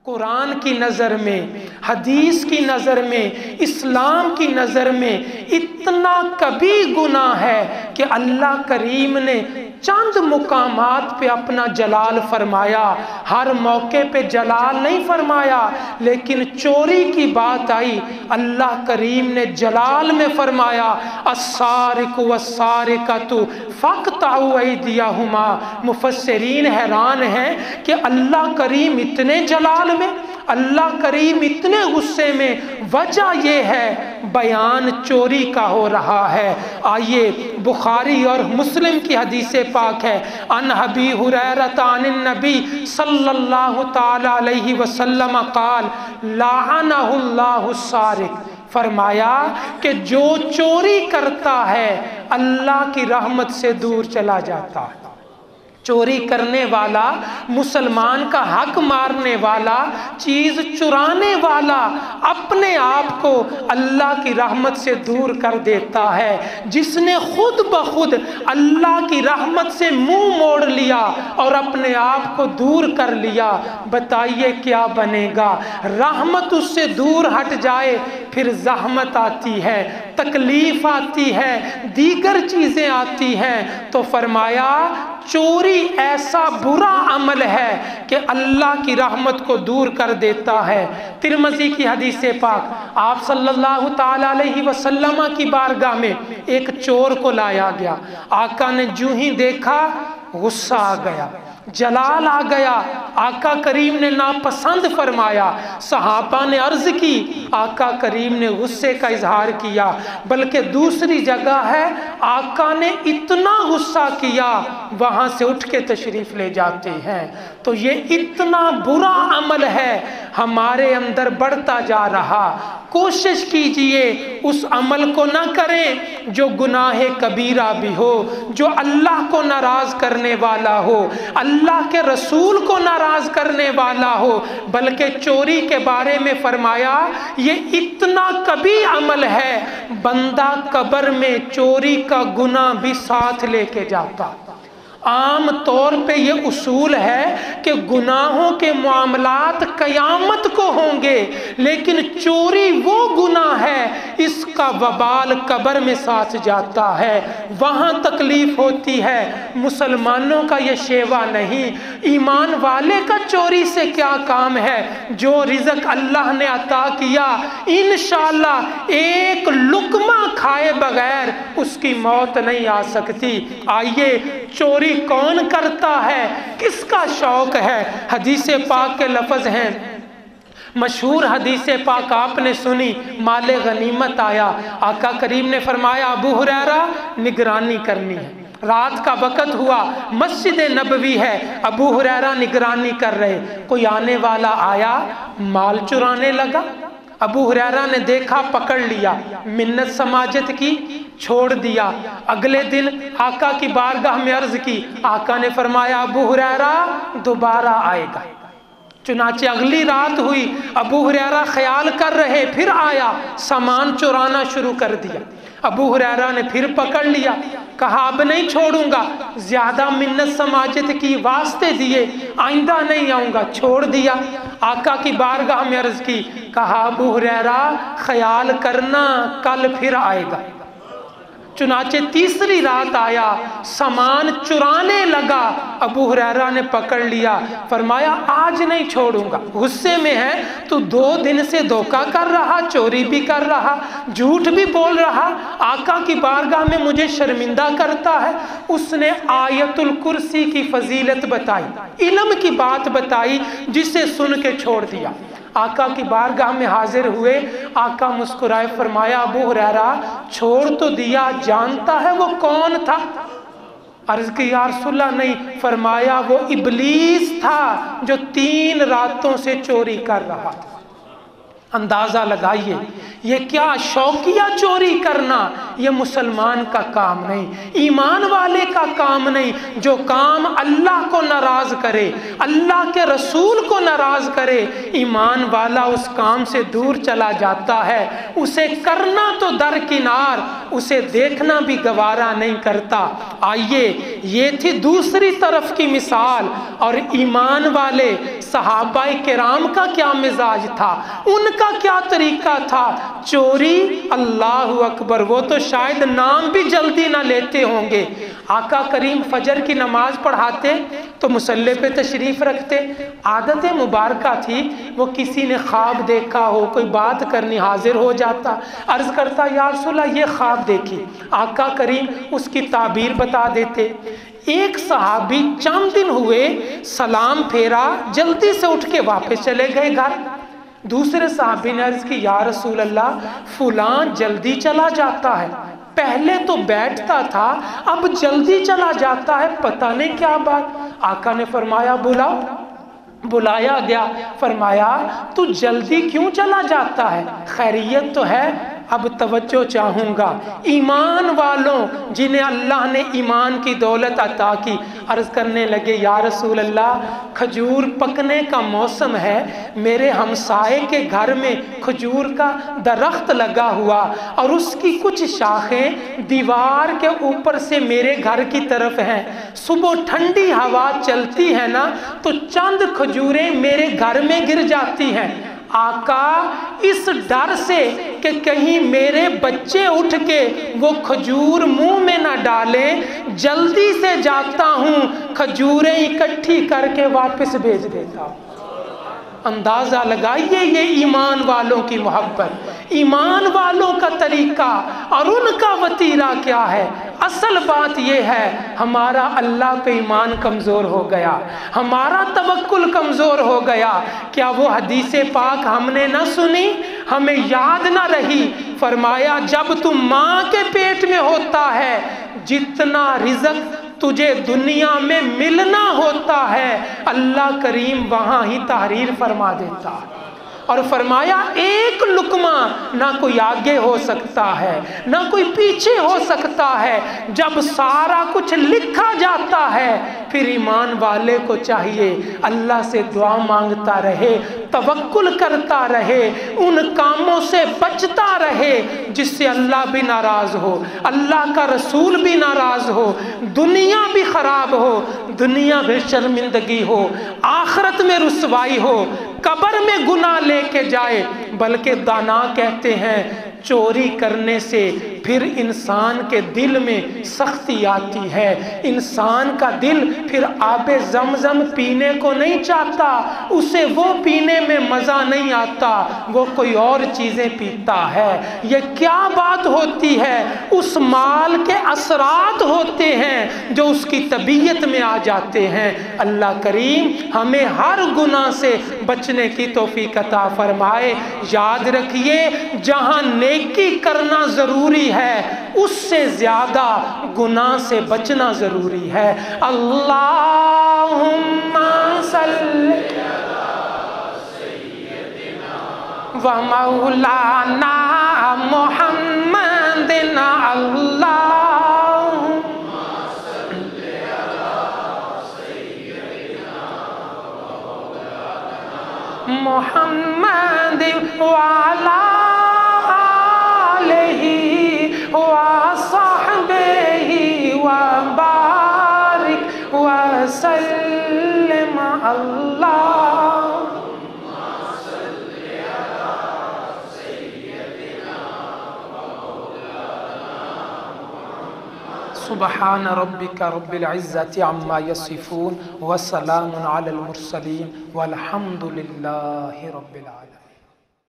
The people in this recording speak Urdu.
قرآن کی نظر میں، حدیث کی نظر میں، اسلام کی نظر میں اتنا کبھی گناہ ہے کہ اللہ کریم نے چند مقامات پہ اپنا جلال فرمایا، ہر موقع پہ جلال نہیں فرمایا، لیکن چوری کی بات آئی اللہ کریم نے جلال میں فرمایا السارق والسارقۃ فاقطعوا ایدیہما۔ مفسرین حیران ہیں کہ اللہ کریم اتنے جلال میں، اللہ کریم اتنے غصے میں، وجہ یہ ہے بیان چوری کا ہو رہا ہے۔ آئیے بخاری اور مسلم کی حدیث پاک ہے، ان ابی ہریرہ عن النبی صلی اللہ تعالی علیہ وسلم قال لعنہ اللہ السارق، فرمایا کہ جو چوری کرتا ہے اللہ کی رحمت سے دور چلا جاتا ہے۔ چوری کرنے والا، مسلمان کا حق مارنے والا، چیز چرانے والا اپنے آپ کو اللہ کی رحمت سے دور کر دیتا ہے۔ جس نے خود بخود اللہ کی رحمت سے منہ موڑ لیا اور اپنے آپ کو دور کر لیا، بتائیے کیا بنے گا؟ رحمت اس سے دور ہٹ جائے پھر زحمت آتی ہے، تکلیف آتی ہے، دیگر چیزیں آتی ہیں۔ تو فرمایا چوری ایسا برا عمل ہے کہ اللہ کی رحمت کو دور کر دیتا ہے۔ ترمذی کی حدیث پاک، آپ صلی اللہ تعالی علیہ وسلم کی بارگاہ میں ایک چور کو لایا گیا۔ آقا نے جو ہی دیکھا غصہ آ گیا، جلال آ گیا، آقا کریم نے ناپسند فرمایا۔ صحابہ نے عرض کی، آقا کریم نے غصے کا اظہار کیا، بلکہ دوسری جگہ ہے آقا نے اتنا غصہ کیا وہاں سے اٹھ کے تشریف لے جاتے ہیں۔ تو یہ اتنا برا عمل ہے ہمارے اندر بڑھتا جا رہا۔ کوشش کیجئے اس عمل کو نہ کریں جو گناہ کبیرہ بھی ہو، جو اللہ کو ناراض کرنے والا ہو، اللہ کے رسول کو ناراض کرنے والا ہو، بلکہ چوری کے بارے میں فرمایا یہ اتنا کبھی عمل ہے بندہ قبر میں چوری کا گناہ بھی ساتھ لے کے جاتا۔ عام طور پہ یہ اصول ہے کہ گناہوں کے معاملات قیامت کو ہوں گے، لیکن چوری وہ گناہ ہے اس کا وبال قبر میں ساتھ جاتا ہے، وہاں تکلیف ہوتی ہے۔ مسلمانوں کا یہ شیوا نہیں، ایمان والے کا چوری سے کیا کام ہے؟ جو رزق اللہ نے عطا کیا انشاءاللہ ایک لقمہ کھائے بغیر اس کی موت نہیں آ سکتی۔ آئیے چوری کون کرتا ہے، کس کا شوق ہے؟ حدیث پاک کے لفظ ہیں، مشہور حدیث پاک آپ نے سنی، مال غنیمت آیا، آقا کریم نے فرمایا ابو ہریرہ نگرانی کرنی ہے۔ رات کا وقت ہوا، مسجد نبوی ہے، ابو ہریرہ نگرانی کر رہے، کوئی آنے والا آیا مال چرانے لگا۔ ابو ہریرہ نے دیکھا، پکڑ لیا، منت سماجت کی، چھوڑ دیا۔ اگلے دن آقا کی بارگاہ میں عرض کی، آقا نے فرمایا ابو ہریرہ دوبارہ آئے گا۔ چنانچہ اگلی رات ہوئی، ابو ہریرہ خیال کر رہے، پھر آیا، سامان چرانا شروع کر دیا۔ ابو ہریرہ نے پھر پکڑ لیا، کہا اب نہیں چھوڑوں گا، زیادہ منت سماجت کی، واسطے دیے، آئندہ نہیں آؤں گا، چھوڑ دیا۔ آقا کی بارگاہ میں عرض کی، کہا ابو ہریرہ خیال کرنا کل پھر آئے گا۔ چنانچہ تیسری رات آیا، سامان چرانے لگا، ابو ہریرہ نے پکڑ لیا، فرمایا آج نہیں چھوڑوں گا۔ غصے میں ہے تو 2 دن سے دھوکہ کر رہا، چوری بھی کر رہا، جھوٹ بھی بول رہا، آقا کی بارگاہ میں مجھے شرمندہ کرتا ہے۔ اس نے آیت الکرسی کی فضیلت بتائی، علم کی بات بتائی، جسے سن کے چھوڑ دیا۔ آقا کی بارگاہ میں حاضر ہوئے، آقا مسکرائے، فرمایا ابو ہریرہ چھوڑ تو دیا، جانتا ہے وہ کون تھا؟ عرض کی یا رسول اللہ نہیں، فرمایا وہ ابلیس تھا جو 3 راتوں سے چوری کر رہا تھا۔ اندازہ لگائیے، یہ کیا شوقیہ چوری کرنا یہ مسلمان کا کام نہیں، ایمان والے کا کام نہیں۔ جو کام اللہ کو ناراض کرے، اللہ کے رسول کو ناراض کرے، ایمان والا اس کام سے دور چلا جاتا ہے، اسے کرنا تو درکنار، اسے دیکھنا بھی گوارا نہیں کرتا۔ آئیے، یہ تھی دوسری طرف کی مثال۔ اور ایمان والے صحابہ کرام کا کیا مزاج تھا، ان کا کیا طریقہ تھا؟ چوری، اللہ اکبر، وہ تو شاید نام بھی جلدی نہ لیتے ہوں گے۔ آقا کریم فجر کی نماز پڑھاتے تو مصلی پہ تشریف رکھتے، عادت مبارکہ تھی، وہ کسی نے خواب دیکھا ہو، کوئی بات کرنی، حاضر ہو جاتا، عرض کرتا یا رسول اللہ یہ خواب دیکھی، آقا کریم اس کی تعبیر بتا دیتے۔ ایک صحابی چند دن ہوئے، سلام پھیرا، جلدی سے اٹھ کے واپس چلے گئے گھر۔ دوسرے صحابی نے عرض کی یا رسول اللہ فلان جلدی چلا جاتا ہے، پہلے تو بیٹھتا تھا اب جلدی چلا جاتا ہے، پتہ نہیں کیا بات۔ آقا نے فرمایا بلاؤ، بلایا گیا، فرمایا تو جلدی کیوں چلا جاتا ہے، خیریت تو ہے؟ اب توجہ چاہوں گا، ایمان والوں جنہیں اللہ نے ایمان کی دولت عطا کی، عرض کرنے لگے یا رسول اللہ کھجور پکنے کا موسم ہے، میرے ہمسائے کے گھر میں کھجور کا درخت لگا ہوا اور اس کی کچھ شاخیں دیوار کے اوپر سے میرے گھر کی طرف ہیں، صبح ٹھنڈی ہوا چلتی ہے نا تو چند کھجوریں میرے گھر میں گر جاتی ہیں۔ آقا اس ڈر سے کہ کہیں میرے بچے اٹھ کے وہ کھجور منہ میں نہ ڈالیں، جلدی سے جاتا ہوں، کھجوریں اکٹھی کر کے واپس بھیج دیتا ہوں۔ اندازہ لگائیے یہ ایمان والوں کی محبت، ایمان والوں کا طریقہ اور ان کا وتیرہ کیا ہے۔ اصل بات یہ ہے ہمارا اللہ پہ ایمان کمزور ہو گیا، ہمارا توکل کمزور ہو گیا۔ کیا وہ حدیث پاک ہم نے نہ سنی، ہمیں یاد نہ رہی؟ فرمایا جب تم ماں کے پیٹ میں ہوتا ہے جتنا رزق تجھے دنیا میں ملنا ہوتا ہے اللہ کریم وہاں ہی تحریر فرما دیتا ہے۔ اور فرمایا ایک لقمہ نہ کوئی آگے ہو سکتا ہے نہ کوئی پیچھے ہو سکتا ہے، جب سارا کچھ لکھا جاتا ہے پھر ایمان والے کو چاہیے اللہ سے دعا مانگتا رہے، توکل کرتا رہے، ان کاموں سے بچتا رہے جس سے اللہ بھی ناراض ہو، اللہ کا رسول بھی ناراض ہو، دنیا بھی خراب ہو، دنیا بھی شرمندگی ہو، آخرت میں رسوائی ہو، قبر میں گناہ لے کے جائے۔ بلکہ دانا کہتے ہیں چوری کرنے سے پھر انسان کے دل میں سختی آتی ہے، انسان کا دل پھر آب زمزم پینے کو نہیں چاہتا، اسے وہ پینے میں مزہ نہیں آتا، وہ کوئی اور چیزیں پیتا ہے۔ یہ کیا بات ہوتی ہے؟ اس مال کے اثرات ہوتے ہیں جو اس کی طبیعت میں آ جاتے ہیں۔ اللہ کریم ہمیں ہر گناہ سے بچنے کی توفیق عطا فرمائے۔ یاد رکھیے جہاں نیکی کرنا ضروری ہے اس سے زیادہ گناہ سے بچنا ضروری ہے۔ اللہم صلی و مولانا محمد اللہم محمد وعلا وصحبه وبارك وسلم اللهم صل على سيدنا مولانا سبحان ربك رب العزة عما يصفون وسلام على المرسلين والحمد لله رب العالمين۔